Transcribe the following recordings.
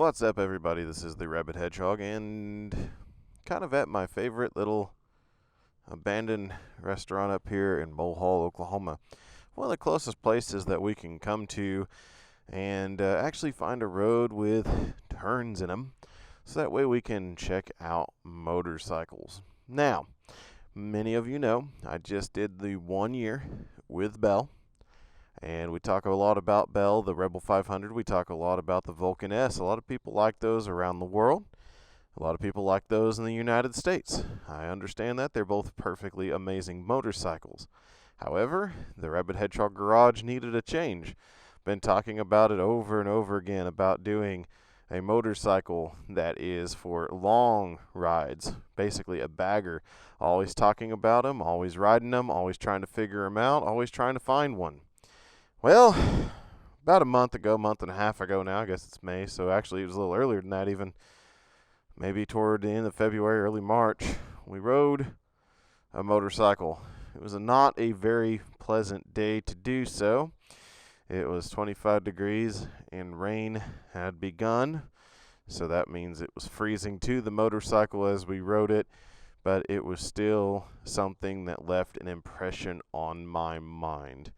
What's up, everybody? This is the Rabid Hedgehog, and kind of at my favorite little abandoned restaurant up here in Mulhall, Oklahoma. One of the closest places that we can come to and actually find a road with turns in them, so that way we can check out motorcycles. Now, many of you know I just did the 1 year with Bell. And we talk a lot about Bell, the Rebel 500. We talk a lot about the Vulcan S. A lot of people like those around the world. A lot of people like those in the United States. I understand that. They're both perfectly amazing motorcycles. However, the Rabid Hedgehog garage needed a change. Been talking about it over and over again about doing a motorcycle that is for long rides, basically a bagger. Always talking about them, always riding them, always trying to figure them out, always trying to find one. Well, about a month and a half ago now, I guess it's May, so actually it was a little earlier than that even, maybe toward the end of February, early March, we rode a motorcycle. It was not a very pleasant day to do so. It was 25 degrees and rain had begun, so that means it was freezing to the motorcycle as we rode it, but it was still something that left an impression on my mind.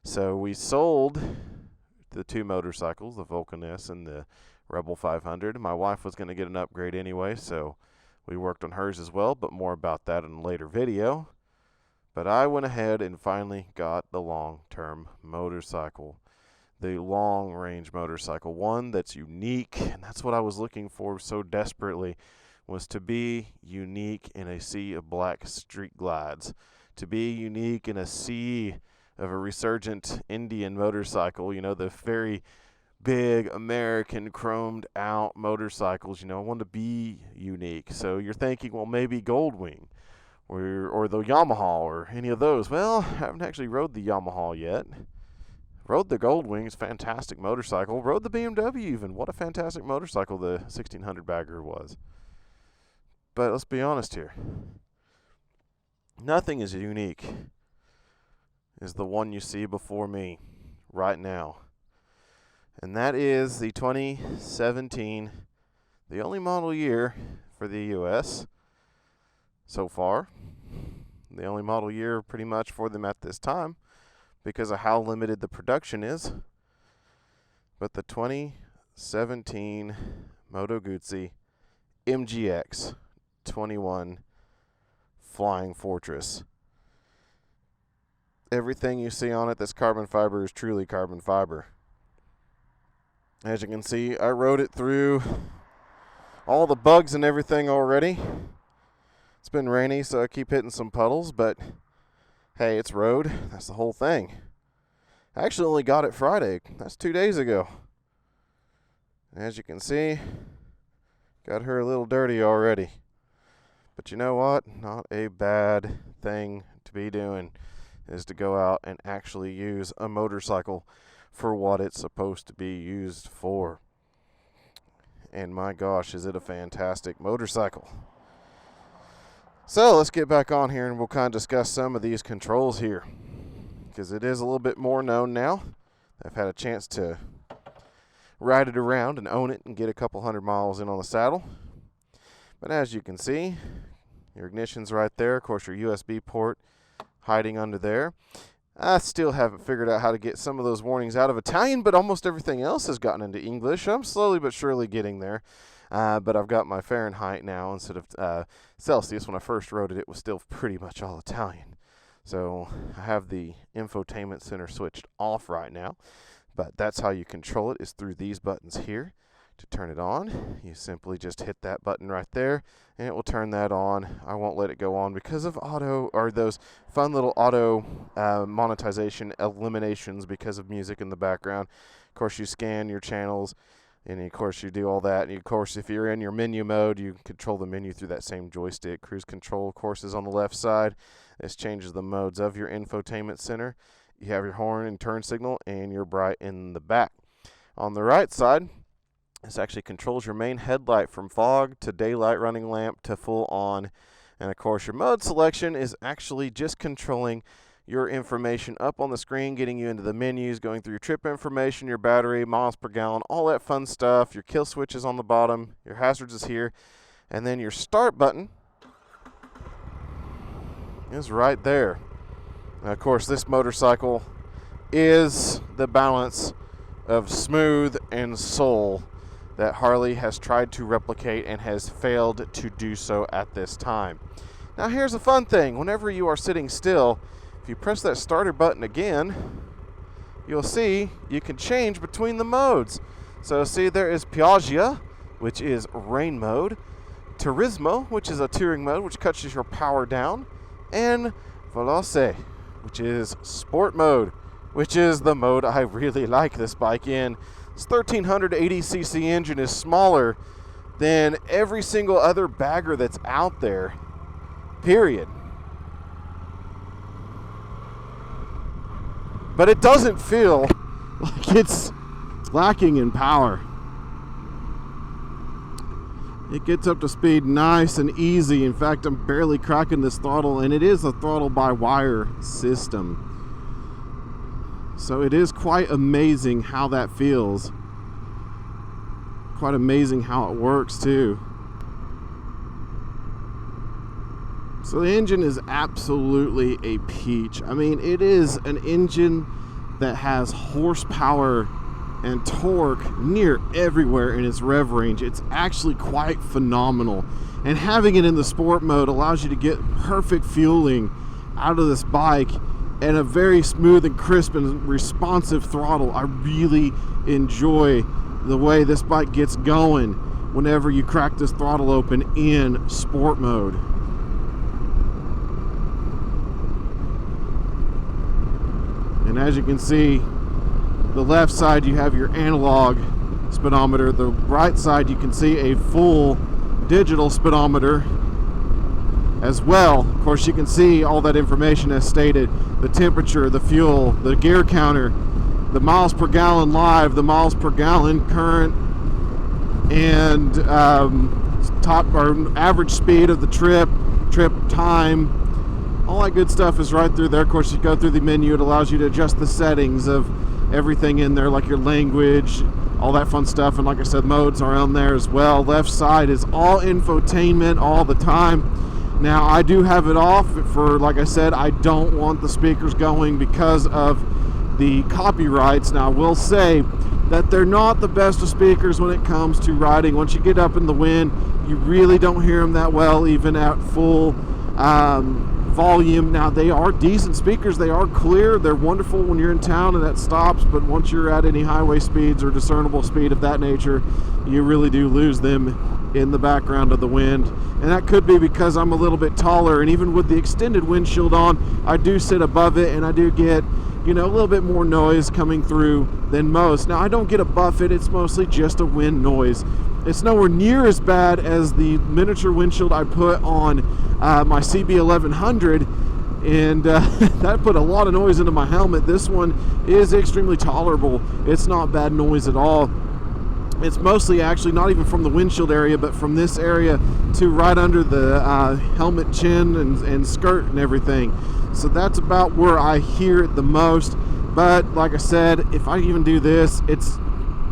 So we sold the two motorcycles, the Vulcan S and the Rebel 500. My wife was going to get an upgrade anyway, so we worked on hers as well, but more about that in a later video. But I went ahead and finally got the long-term motorcycle, the long-range motorcycle, one that's unique, and that's what I was looking for so desperately, was to be unique in a sea of black street glides, to be unique in a sea of a resurgent Indian motorcycle, you know, the very big American chromed out motorcycles. You know, I wanted to be unique. So you're thinking, well, maybe Goldwing or the Yamaha or any of those. Well, I haven't actually rode the Yamaha yet. Rode the Goldwing, it's a fantastic motorcycle. Rode the BMW even. What a fantastic motorcycle the 1600 bagger was. But let's be honest here. Nothing is unique is the one you see before me right now. And that is the 2017, the only model year for the US so far. The only model year pretty much for them at this time because of how limited the production is. But the 2017 Moto Guzzi MGX-21 Flying Fortress. Everything you see on it that's carbon fiber is truly carbon fiber. As you can see, I rode it through all the bugs and everything already. It's been rainy, so I keep hitting some puddles, but hey, it's rode. That's the whole thing. I actually only got it Friday. That's 2 days ago. As you can see, got her a little dirty already. But you know what? Not a bad thing to be doing is to go out and actually use a motorcycle for what it's supposed to be used for. And my gosh, is it a fantastic motorcycle. So let's get back on here and we'll kind of discuss some of these controls here, because it is a little bit more known now. I've had a chance to ride it around and own it and get a couple hundred miles in on the saddle. But as you can see, your ignition's right there. Of course, your USB port hiding under there. I still haven't figured out how to get some of those warnings out of Italian, but almost everything else has gotten into English. I'm slowly but surely getting there. But I've got my Fahrenheit now instead of Celsius. When I first wrote it, it was still pretty much all Italian. So I have the infotainment center switched off right now. But that's how you control it, is through these buttons here. To turn it on, you simply just hit that button right there and it will turn that on. I won't let it go on because of auto, or those fun little auto monetization eliminations because of music in the background. Of course, you scan your channels and of course you do all that. And of course, if you're in your menu mode, you control the menu through that same joystick. Cruise control, of course, is on the left side. This changes the modes of your infotainment center. You have your horn and turn signal and your bright in the back. On the right side, this actually controls your main headlight from fog to daylight running lamp to full on. And of course, your mode selection is actually just controlling your information up on the screen, getting you into the menus, going through your trip information, your battery, miles per gallon, all that fun stuff. Your kill switch is on the bottom, your hazards is here, and then your start button is right there. Now, of course, this motorcycle is the balance of smooth and soul that Harley has tried to replicate and has failed to do so at this time. Now, here's a fun thing. Whenever you are sitting still, if you press that starter button again, you'll see you can change between the modes. So see, there is Piaggia, which is rain mode, Turismo, which is a touring mode, which cuts your power down, and Veloce, which is sport mode, which is the mode I really like this bike in. This 1380cc engine is smaller than every single other bagger that's out there, period. But it doesn't feel like it's lacking in power. It gets up to speed nice and easy. In fact, I'm barely cracking this throttle, and it is a throttle-by-wire system. So it is quite amazing how that feels. Quite amazing how it works, too. So the engine is absolutely a peach. I mean, it is an engine that has horsepower and torque near everywhere in its rev range. It's actually quite phenomenal. And having it in the sport mode allows you to get perfect fueling out of this bike and a very smooth and crisp and responsive throttle. I really enjoy the way this bike gets going whenever you crack this throttle open in sport mode. And as you can see, the left side you have your analog speedometer. The right side you can see a full digital speedometer as well. Of course, you can see all that information as stated: the temperature, the fuel, the gear counter, the miles per gallon live, the miles per gallon current, and top or average speed of the trip time. All that good stuff is right through there. Of course, you go through the menu. It allows you to adjust the settings of everything in there, like your language, all that fun stuff. And like I said, modes are on there as well. Left side is all infotainment all the time. Now, I do have it off for, like I said, I don't want the speakers going because of the copyrights. Now, I will say that they're not the best of speakers when it comes to riding. Once you get up in the wind, you really don't hear them that well, even at full volume. Now, they are decent speakers. They are clear. They're wonderful when you're in town and that stops, but once you're at any highway speeds or discernible speed of that nature, you really do lose them in the background of the wind. And that could be because I'm a little bit taller, and even with the extended windshield on, I do sit above it, and I do get, you know, a little bit more noise coming through than most. Now, I don't get a buffet. It's mostly just a wind noise. It's nowhere near as bad as the miniature windshield I put on my CB1100, and that put a lot of noise into my helmet. This one is extremely tolerable. It's not bad noise at all. It's mostly actually not even from the windshield area, but from this area to right under the helmet chin and skirt and everything. So that's about where I hear it the most. But like I said, if I even do this, it's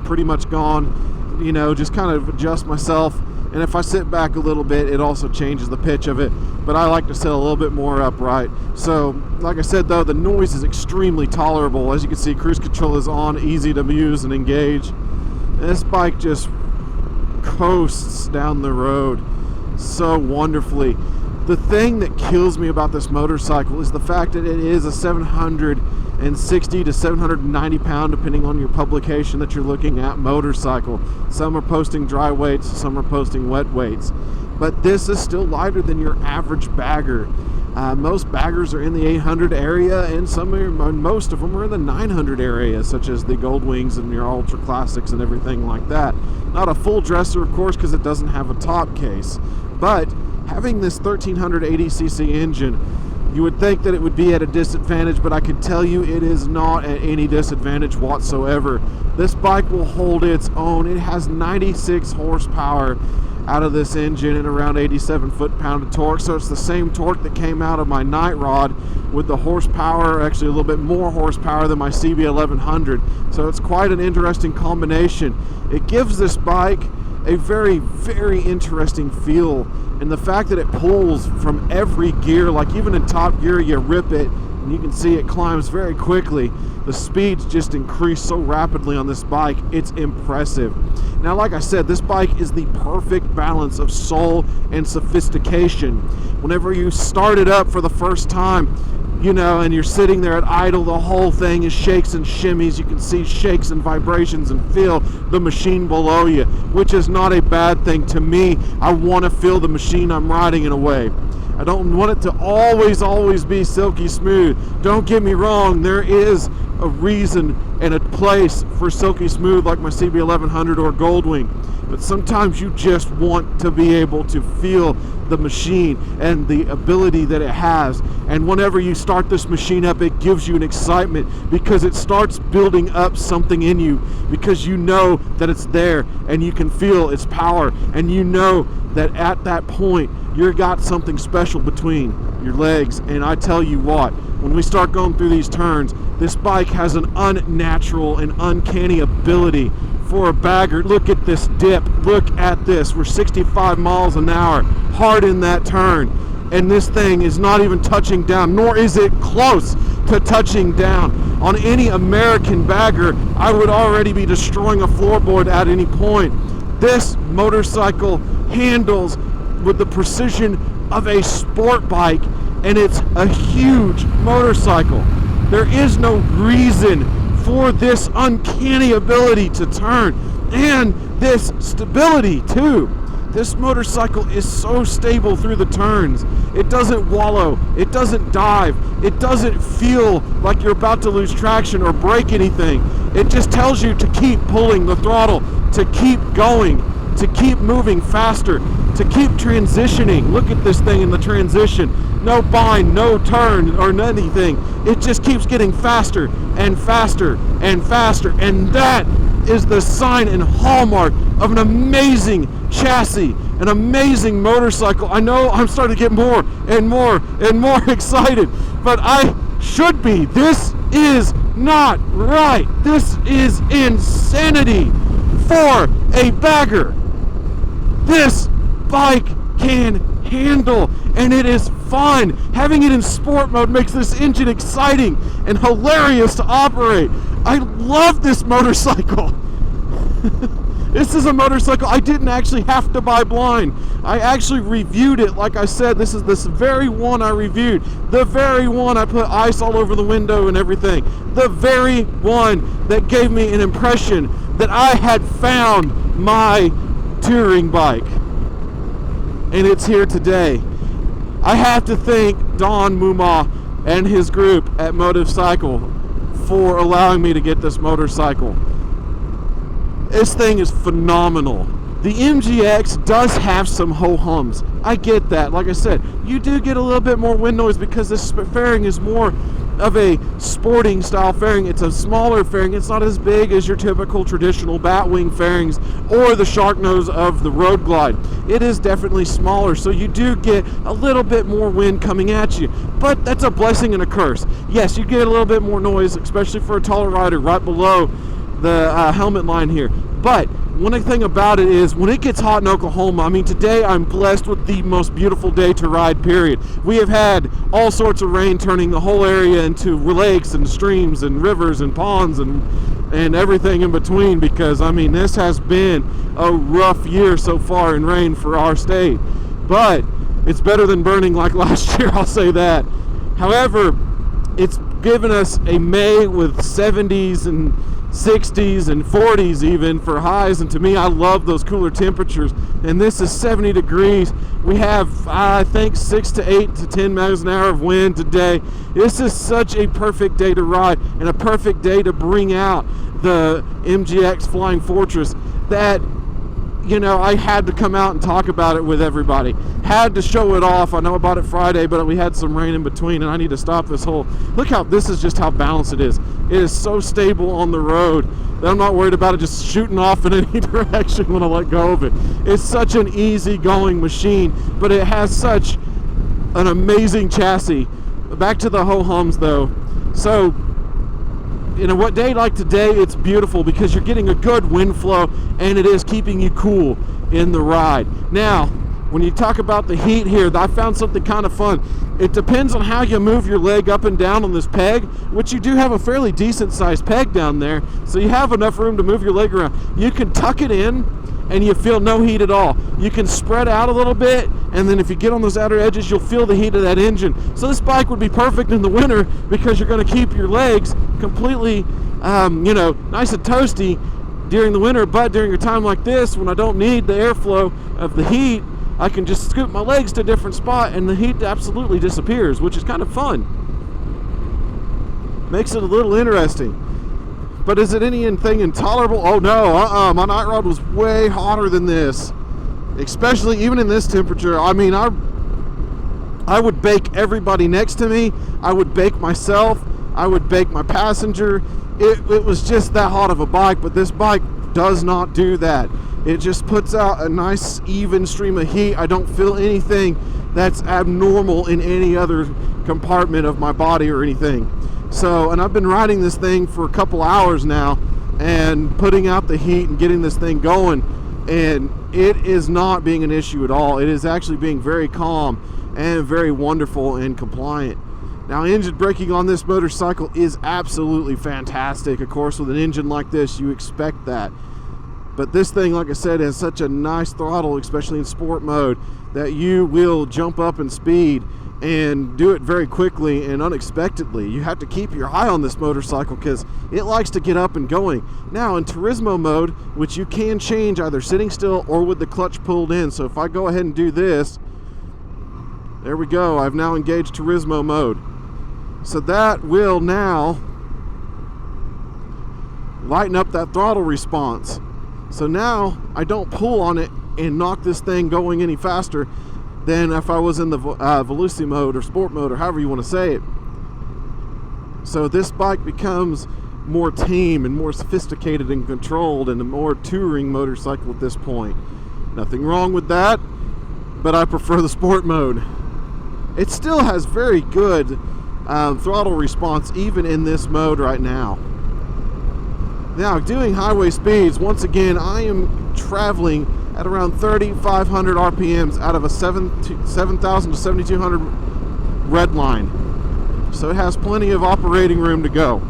pretty much gone. You know, just kind of adjust myself, and if I sit back a little bit, it also changes the pitch of it, but I like to sit a little bit more upright. So like I said, though, the noise is extremely tolerable. As you can see, cruise control is on, easy to use and engage, and this bike just coasts down the road so wonderfully. The thing that kills me about this motorcycle is the fact that it is a 760 to 790 pound, depending on your publication that you're looking at, motorcycle. Some are posting dry weights, some are posting wet weights, but this is still lighter than your average bagger. Most baggers are in the 800 area, and most of them are in the 900 area, such as the Gold Wings and your Ultra Classics and everything like that. Not a full dresser, of course, because it doesn't have a top case, but having this 1380cc engine, You would think that it would be at a disadvantage, but I can tell you it is not at any disadvantage whatsoever. This bike will hold its own. It has 96 horsepower out of this engine and around 87 foot-pound of torque, so it's the same torque that came out of my Night Rod with the horsepower, actually a little bit more horsepower than my CB1100, so it's quite an interesting combination. It gives this bike a very, very interesting feel, and the fact that it pulls from every gear, like even in top gear you rip it and you can see it climbs very quickly. The speeds just increase so rapidly on this bike, it's impressive. Now, like I said, this bike is the perfect balance of soul and sophistication. Whenever you start it up for the first time, you know, and you're sitting there at idle, the whole thing is shakes and shimmies. You can see shakes and vibrations and feel the machine below you, which is not a bad thing to me. I want to feel the machine I'm riding in a way. I don't want it to always be silky smooth. Don't get me wrong, there is a reason and a place for silky smooth like my CB1100 or Goldwing, but sometimes you just want to be able to feel the machine and the ability that it has. And whenever you start this machine up, it gives you an excitement because it starts building up something in you, because you know that it's there and you can feel its power, and you know that at that point you've got something special between your legs. And I tell you what, when we start going through these turns, this bike has an unnatural and uncanny ability for a bagger. Look at this dip, look at this. We're 65 miles an hour, hard in that turn, and this thing is not even touching down, nor is it close to touching down. On any American bagger, I would already be destroying a floorboard at any point. This motorcycle handles with the precision of a sport bike, and it's a huge motorcycle. There is no reason for this uncanny ability to turn, and this stability too. This motorcycle is so stable through the turns. It doesn't wallow, it doesn't dive, it doesn't feel like you're about to lose traction or break anything. It just tells you to keep pulling the throttle, to keep going, to keep moving faster, to keep transitioning. Look at this thing in the transition. No bind, no turn, or anything. It just keeps getting faster and faster and faster. And that is the sign and hallmark of an amazing chassis, an amazing motorcycle. I know I'm starting to get more and more and more excited, but I should be. This is not right. This is insanity for a bagger. This bike can handle, and it is fun. Having it in sport mode makes this engine exciting and hilarious to operate. I love this motorcycle. This is a motorcycle I didn't actually have to buy blind. I actually reviewed it. Like I said, this is this very one I reviewed. The very one I put ice all over the window and everything. The very one that gave me an impression that I had found my touring bike. And it's here today. I have to thank Don Muma and his group at Motorcycle for allowing me to get this motorcycle. This thing is phenomenal. The MGX does have some ho-hums. I get that. Like I said, you do get a little bit more wind noise because this fairing is more of a sporting style fairing. It's a smaller fairing. It's not as big as your typical traditional batwing fairings or the shark nose of the Road Glide. It is definitely smaller, so you do get a little bit more wind coming at you, but that's a blessing and a curse. Yes, you get a little bit more noise, especially for a taller rider right below the helmet line here. But one thing about it is, when it gets hot in Oklahoma, I mean, today I'm blessed with the most beautiful day to ride, period. We have had all sorts of rain turning the whole area into lakes and streams and rivers and ponds and everything in between, because, I mean, this has been a rough year so far in rain for our state. But it's better than burning like last year, I'll say that. However, it's given us a May with 70s and 60s and 40s even for highs, and to me, I love those cooler temperatures. And this is 70 degrees. We have, I think, 6 to 8 to 10 miles an hour of wind today. This is such a perfect day to ride, and a perfect day to bring out the MGX Flying Fortress that, you know, I had to come out and talk about it with everybody. Had to show it off. I know about it Friday, but we had some rain in between, and I need to stop this whole... Look how... This is just how balanced it is. It is so stable on the road that I'm not worried about it just shooting off in any direction when I let go of it. It's such an easy-going machine, but it has such an amazing chassis. Back to the ho-hums, though. So... in a day like today, it's beautiful because you're getting a good wind flow and it is keeping you cool in the ride. Now, when you talk about the heat here, I found something kind of fun. It depends on how you move your leg up and down on this peg, which you do have a fairly decent sized peg down there, so you have enough room to move your leg around. You can tuck it in and you feel no heat at all. You can spread out a little bit, and then if you get on those outer edges, you'll feel the heat of that engine. So this bike would be perfect in the winter because you're going to keep your legs completely, you know, nice and toasty during the winter. But during a time like this, when I don't need the airflow of the heat, I can just scoop my legs to a different spot, and the heat absolutely disappears, which is kind of fun. Makes it a little interesting. But is it anything intolerable? Oh no, my night rod was way hotter than this. Especially even in this temperature. I mean, I would bake everybody next to me. I would bake myself. I would bake my passenger. It was just that hot of a bike, but this bike does not do that. It just puts out a nice even stream of heat. I don't feel anything that's abnormal in any other compartment of my body or anything. So, and I've been riding this thing for a couple hours now and putting out the heat and getting this thing going, and it is not being an issue at all. It is actually being very calm and very wonderful and compliant. Now, engine braking on this motorcycle is absolutely fantastic. Of course, with an engine like this, you expect that. But this thing, like I said, has such a nice throttle, especially in sport mode, that you will jump up in speed and do it very quickly and unexpectedly. You have to keep your eye on this motorcycle because it likes to get up and going. Now in Turismo mode, which you can change either sitting still or with the clutch pulled in. So if I go ahead and do this, there we go. I've now engaged Turismo mode. So that will now lighten up that throttle response. So now I don't pull on it and knock this thing going any faster than if I was in the Veloci mode or sport mode or however you want to say it. So this bike becomes more tame and more sophisticated and controlled and a more touring motorcycle at this point. Nothing wrong with that, but I prefer the sport mode. It still has very good throttle response even in this mode right now. Now, doing highway speeds, once again, I am traveling at around 3,500 RPMs out of a 7,000 to 7,200 red line. So it has plenty of operating room to go.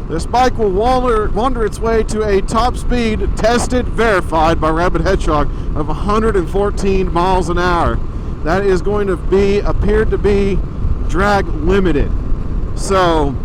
This bike will wander its way to a top speed, tested, verified by Rabid Hedgehog, of 114 miles an hour. That is going to appear to be drag limited. So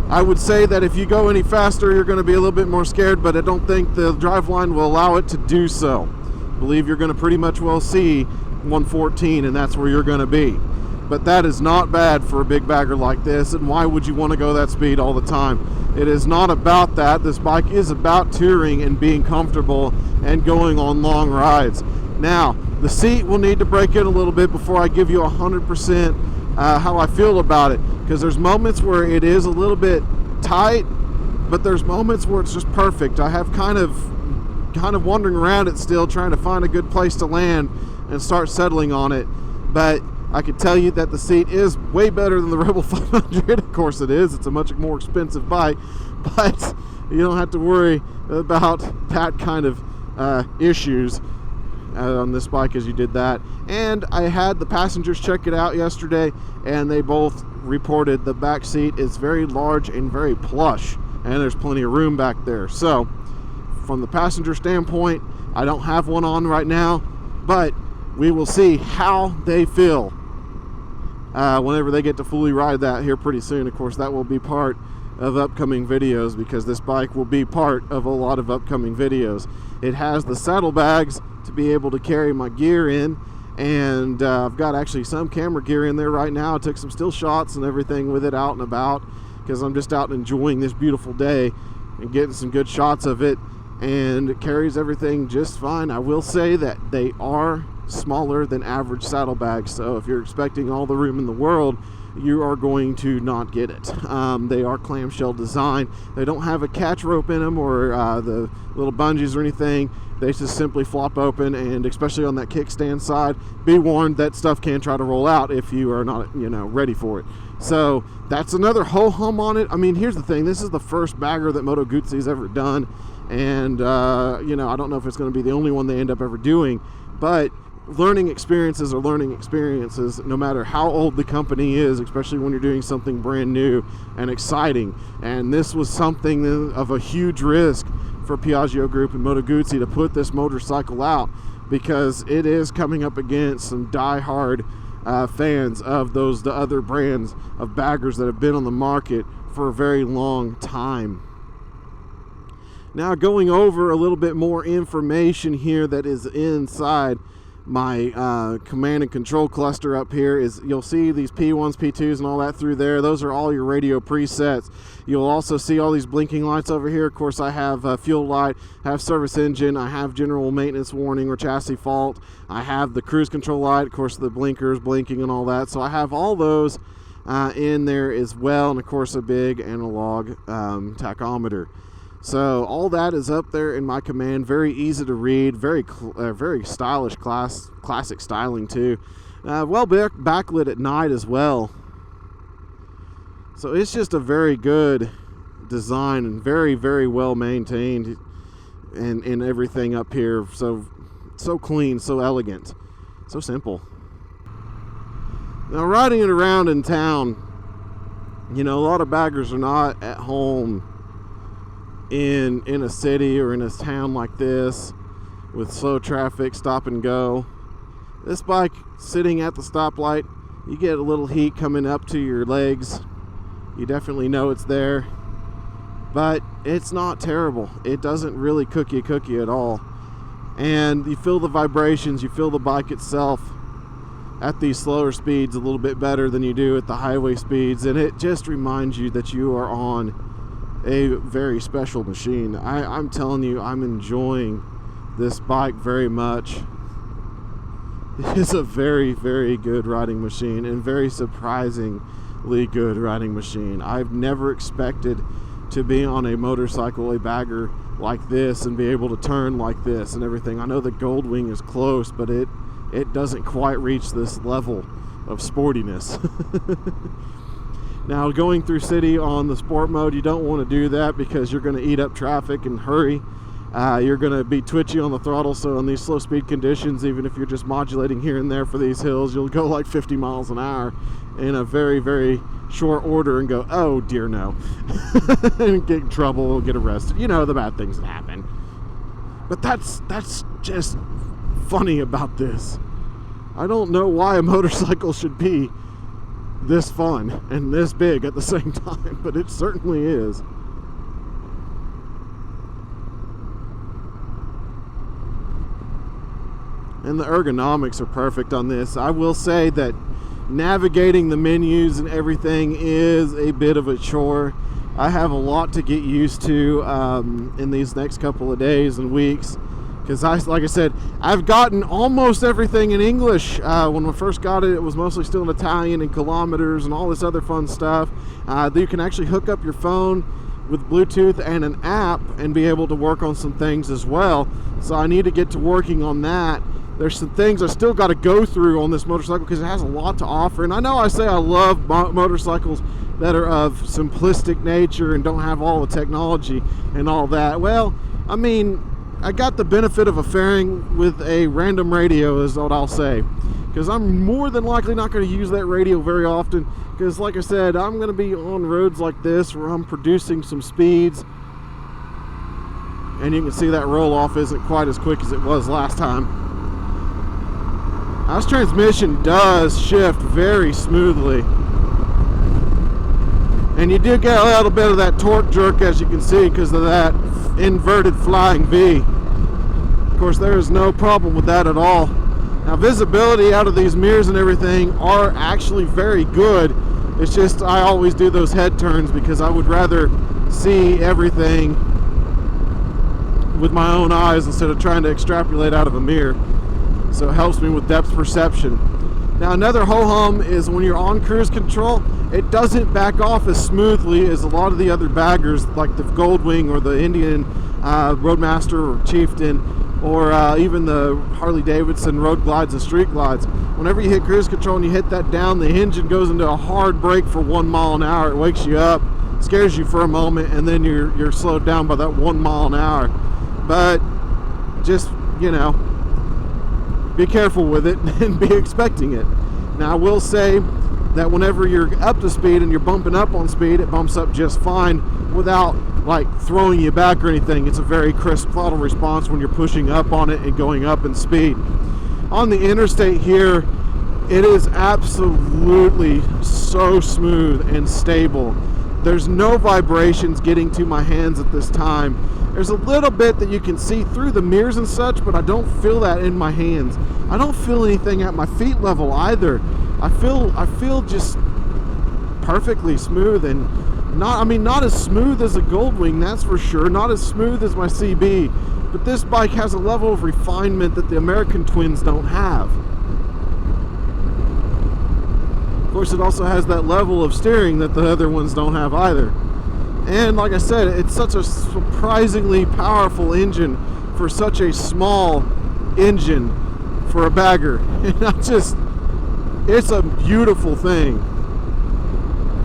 I would say that if you go any faster, you're going to be a little bit more scared, but I don't think the driveline will allow it to do so. I believe you're going to pretty much well see 114, and that's where you're going to be. But that is not bad for a big bagger like this, and why would you want to go that speed all the time? It is not about that. This bike is about touring and being comfortable and going on long rides. Now, the seat will need to break in a little bit before I give you 100% how I feel about it, because there's moments where it is a little bit tight, but there's moments where it's just perfect. I have kind of wandering around it still, trying to find a good place to land and start settling on it. But I can tell you that the seat is way better than the Rebel 500. Of course it is. It's a much more expensive bike, but you don't have to worry about that kind of issues on this bike as you did that. And I had the passengers check it out yesterday, and they both reported the back seat is very large and very plush, and there's plenty of room back there. So from the passenger standpoint, I don't have one on right now, but we will see how they feel whenever they get to fully ride that here pretty soon. Of course, that will be part of upcoming videos, because this bike will be part of a lot of upcoming videos. It has the saddlebags to be able to carry my gear in, and I've got actually some camera gear in there right now. I took some still shots and everything with it out and about, because I'm just out enjoying this beautiful day and getting some good shots of it. and carries everything just fine. I will say that they are smaller than average saddlebags, so if you're expecting all the room in the world, you are going to not get it. They are clamshell design. They don't have a catch rope in them or the little bungees or anything. They just simply flop open, and especially on that kickstand side, be warned that stuff can try to roll out if you are not, ready for it. So that's another ho-hum on it. I mean, here's the thing. This is the first bagger that Moto Guzzi's ever done, and I don't know if it's going to be the only one they end up ever doing, but learning experiences are learning experiences no matter how old the company is, especially when you're doing something brand new and exciting. And this was something of a huge risk for Piaggio Group and Moto Guzzi to put this motorcycle out, because it is coming up against some die-hard fans of the other brands of baggers that have been on the market for a very long time. Now, going over a little bit more information here that is inside my command and control cluster up here, is you'll see these P1s, P2s, and all that through there. Those are all your radio presets. You'll also see all these blinking lights over here. Of course, I have fuel light, I have service engine, I have general maintenance warning or chassis fault, I have the cruise control light, of course the blinkers blinking and all that. So I have all those in there as well, and of course a big analog tachometer. So all that is up there in my command. Very easy to read, very stylish, classic styling too. Well backlit at night as well. So it's just a very good design and very, very well maintained, and everything up here. So clean, so elegant, so simple. Now, riding it around in town, a lot of baggers are not at home in a city or in a town like this with slow traffic, stop and go. This bike sitting at the stoplight, you get a little heat coming up to your legs. You definitely know it's there, but it's not terrible. It doesn't really cook you at all. And you feel the vibrations, you feel the bike itself at these slower speeds a little bit better than you do at the highway speeds, and it just reminds you that you are on a very special machine. I'm telling you, I'm enjoying this bike very much. It is a very, very good riding machine, and very surprisingly good riding machine. I've never expected to be on a motorcycle, a bagger like this, and be able to turn like this and everything. I know the Goldwing is close, but it doesn't quite reach this level of sportiness. Now, going through city on the sport mode, you don't want to do that because you're going to eat up traffic and hurry. You're going to be twitchy on the throttle, so in these slow speed conditions, even if you're just modulating here and there for these hills, you'll go like 50 miles an hour in a very, very short order and go, oh dear no, and get in trouble, get arrested, the bad things that happen. But that's just funny about this. I don't know why a motorcycle should be this fun and this big at the same time, but it certainly is. And the ergonomics are perfect on this. I will say that navigating the menus and everything is a bit of a chore. I have a lot to get used to in these next couple of days and weeks, because like I said, I've gotten almost everything in English. When I first got it, it was mostly still in Italian and kilometers and all this other fun stuff. You can actually hook up your phone with Bluetooth and an app and be able to work on some things as well. So I need to get to working on that. There's some things I still got to go through on this motorcycle because it has a lot to offer. And I know I say I love motorcycles that are of simplistic nature and don't have all the technology and all that. Well, I mean, I got the benefit of a fairing with a random radio, is what I'll say, because I'm more than likely not going to use that radio very often, because like I said, I'm going to be on roads like this where I'm producing some speeds, and you can see that roll off isn't quite as quick as it was last time. This transmission does shift very smoothly, and you do get a little bit of that torque jerk, as you can see, because of that inverted flying V. Of course, there is no problem with that at all. Now, visibility out of these mirrors and everything are actually very good. It's just I always do those head turns because I would rather see everything with my own eyes instead of trying to extrapolate out of a mirror. So it helps me with depth perception. Now another ho-hum is when you're on cruise control, it doesn't back off as smoothly as a lot of the other baggers like the Goldwing or the Indian Roadmaster or Chieftain, or even the Harley Davidson Road Glides and Street Glides. Whenever you hit cruise control and you hit that down, the engine goes into a hard brake for 1 mile an hour. It wakes you up, scares you for a moment, and then you're slowed down by that 1 mile an hour. But just, you know, be careful with it and be expecting it. Now I will say that whenever you're up to speed and you're bumping up on speed, it bumps up just fine without like throwing you back or anything. It's a very crisp throttle response when you're pushing up on it and going up in speed. On the interstate here, it is absolutely so smooth and stable. There's no vibrations getting to my hands at this time. There's a little bit that you can see through the mirrors and such, but I don't feel that in my hands. I don't feel anything at my feet level either. I feel just perfectly smooth, and not as smooth as a Goldwing, that's for sure. Not as smooth as my CB, but this bike has a level of refinement that the American twins don't have. Of course, it also has that level of steering that the other ones don't have either. And like I said, it's such a surprisingly powerful engine for such a small engine for a bagger. And it's a beautiful thing.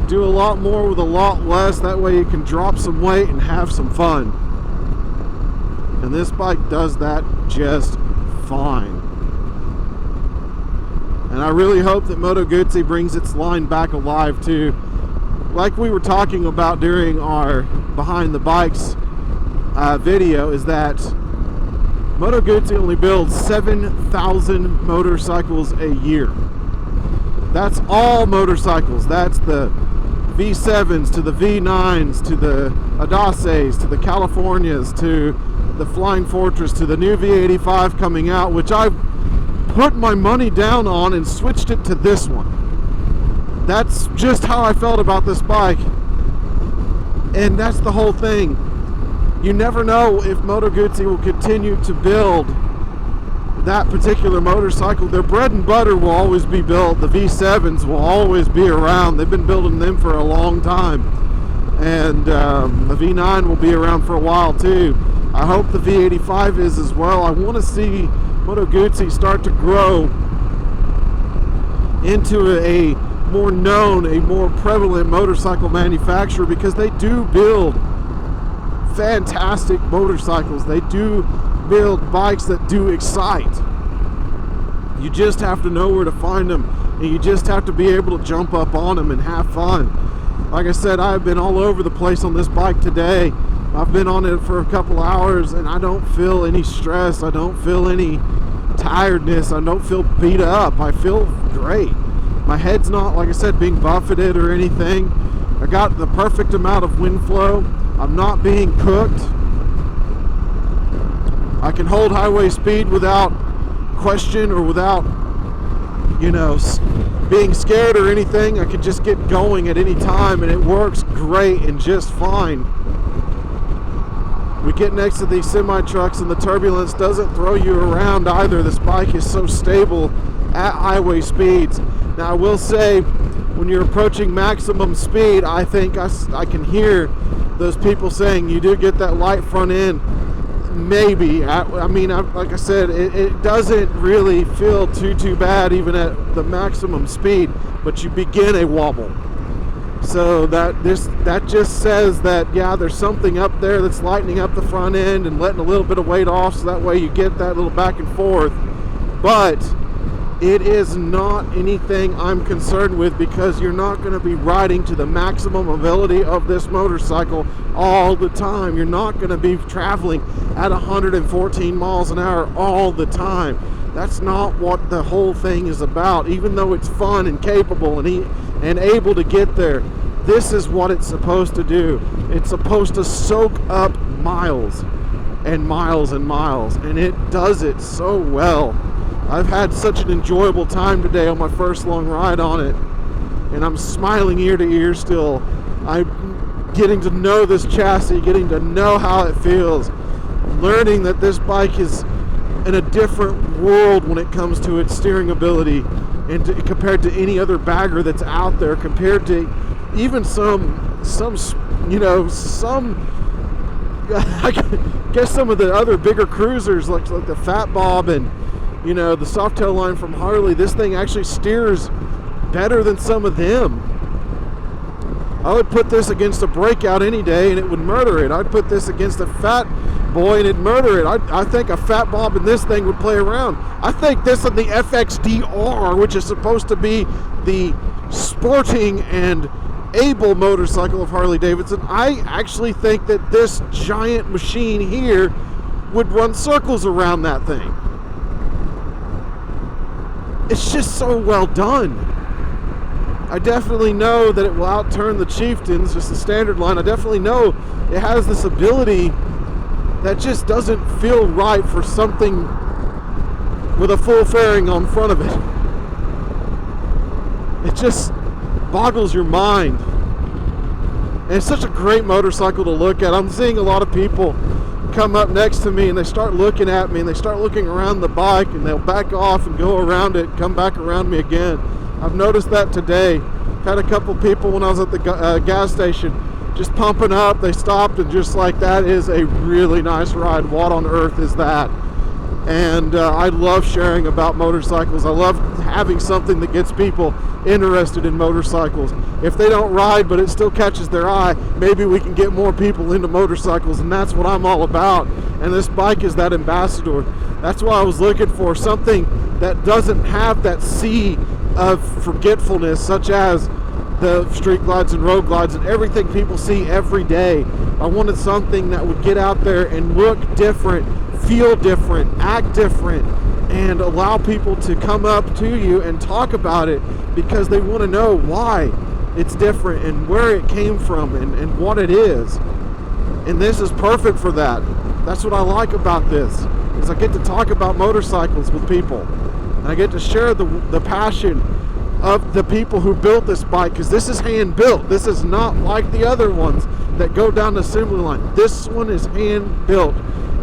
Do a lot more with a lot less. That way you can drop some weight and have some fun. And this bike does that just fine. And I really hope that Moto Guzzi brings its line back alive too. Like we were talking about during our Behind the Bikes video, is that Moto Guzzi only builds 7,000 motorcycles a year. That's all motorcycles. That's the V7s to the V9s to the Audaces to the Californias to the Flying Fortress to the new V85 coming out, which I put my money down on and switched it to this one. That's just how I felt about this bike. And that's the whole thing. You never know if Moto Guzzi will continue to build that particular motorcycle. Their bread and butter will always be built. The V7s will always be around. They've been building them for a long time. And the V9 will be around for a while too. I hope the V85 is as well. I want to see Moto Guzzi start to grow into a more known, a more prevalent motorcycle manufacturer, because they do build fantastic motorcycles. They do build bikes that do excite. You just have to know where to find them, and you just have to be able to jump up on them and have fun. Like I said, I've been all over the place on this bike today. I've been on it for a couple hours and I don't feel any stress. I don't feel any tiredness. I don't feel beat up. I feel great. My head's not, like I said, being buffeted or anything. I got the perfect amount of wind flow. I'm not being cooked. I can hold highway speed without question or without, you know, being scared or anything. I can just get going at any time and it works great and just fine. We get next to these semi-trucks and the turbulence doesn't throw you around either. This bike is so stable at highway speeds. Now I will say, when you're approaching maximum speed, I think I can hear those people saying you do get that light front end. Maybe. I mean, like I said, it doesn't really feel too bad even at the maximum speed, but you begin a wobble. So that just says that, yeah, there's something up there that's lightening up the front end and letting a little bit of weight off, so that way you get that little back and forth. But it is not anything I'm concerned with, because you're not going to be riding to the maximum ability of this motorcycle all the time. You're not going to be traveling at 114 miles an hour all the time. That's not what the whole thing is about. Even though it's fun and capable and able to get there, this is what it's supposed to do. It's supposed to soak up miles and miles and miles, and it does it so well. I've had such an enjoyable time today on my first long ride on it, and I'm smiling ear to ear still. I'm getting to know this chassis, getting to know how it feels. learning that this bike is in a different world when it comes to its steering ability, and compared to any other bagger that's out there, compared to even some I guess some of the other bigger cruisers like the Fat Bob and the Softail line from Harley. This thing actually steers better than some of them. I would put this against a Breakout any day and it would murder it. I'd put this against a Fat Boy and it'd murder it. I think a Fat Bob in this thing would play around. I think this and the FXDR, which is supposed to be the sporting and able motorcycle of Harley Davidson, I actually think that this giant machine here would run circles around that thing. It's just so well done. I definitely know that it will outturn the Chieftains, just the standard line. I definitely know it has this ability that just doesn't feel right for something with a full fairing on front of it. It just boggles your mind. And it's such a great motorcycle to look at. I'm seeing a lot of people come up next to me and they start looking at me and they start looking around the bike and they'll back off and go around it, come back around me again. I've noticed that today. Had a couple people when I was at the gas station just pumping up. They stopped and just like, that is a really nice ride. What on earth is that? And I love sharing about motorcycles. I love having something that gets people interested in motorcycles. If they don't ride but it still catches their eye, maybe we can get more people into motorcycles, and that's what I'm all about. And this bike is that ambassador. That's why I was looking for something that doesn't have that sea of forgetfulness, such as the street glides and road glides and everything people see every day. I wanted something that would get out there and look different, feel different, act different, and allow people to come up to you and talk about it because they want to know why it's different and where it came from and what it is. And this is perfect for that. That's what I like about this, is I get to talk about motorcycles with people. And I get to share the passion of the people who built this bike, because this is hand built. This is not like the other ones that go down the assembly line. This one is hand built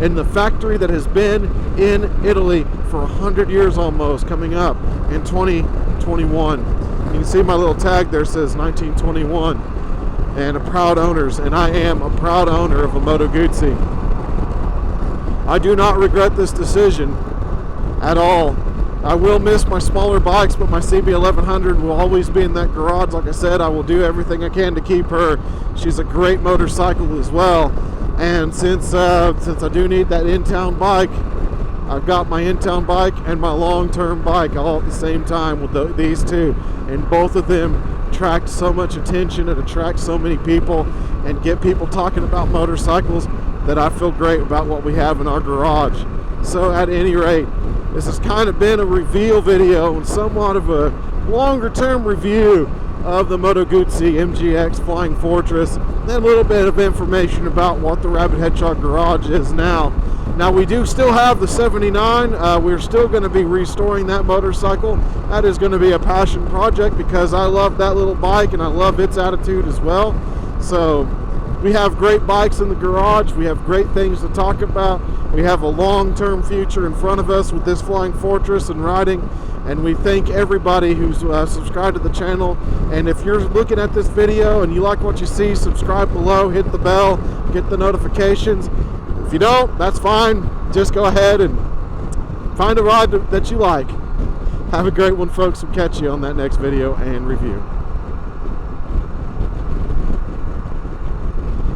in the factory that has been in Italy for 100 years almost, coming up in 2021. You can see my little tag there says 1921 and a proud owners, and I am a proud owner of a Moto Guzzi. I do not regret this decision at all. I will miss my smaller bikes, but my CB1100 will always be in that garage. Like I said, I will do everything I can to keep her. She's a great motorcycle as well. And since I do need that in-town bike, I've got my in-town bike and my long-term bike all at the same time with these two. And both of them attract so much attention and attract so many people and get people talking about motorcycles that I feel great about what we have in our garage. So at any rate, this has kind of been a reveal video and somewhat of a longer term review of the Moto Guzzi MGX Flying Fortress, and a little bit of information about what the Rabid Hedgehog garage is now. Now we do still have the 79. We're still going to be restoring that motorcycle. That is going to be a passion project because I love that little bike and I love its attitude as well. So we have great bikes in the garage. We have great things to talk about. We have a long-term future in front of us with this Flying Fortress and riding. And we thank everybody who's subscribed to the channel. And if you're looking at this video and you like what you see, subscribe below, hit the bell, get the notifications. If you don't, that's fine. Just go ahead and find a ride that you like. Have a great one, folks. We'll catch you on that next video and review.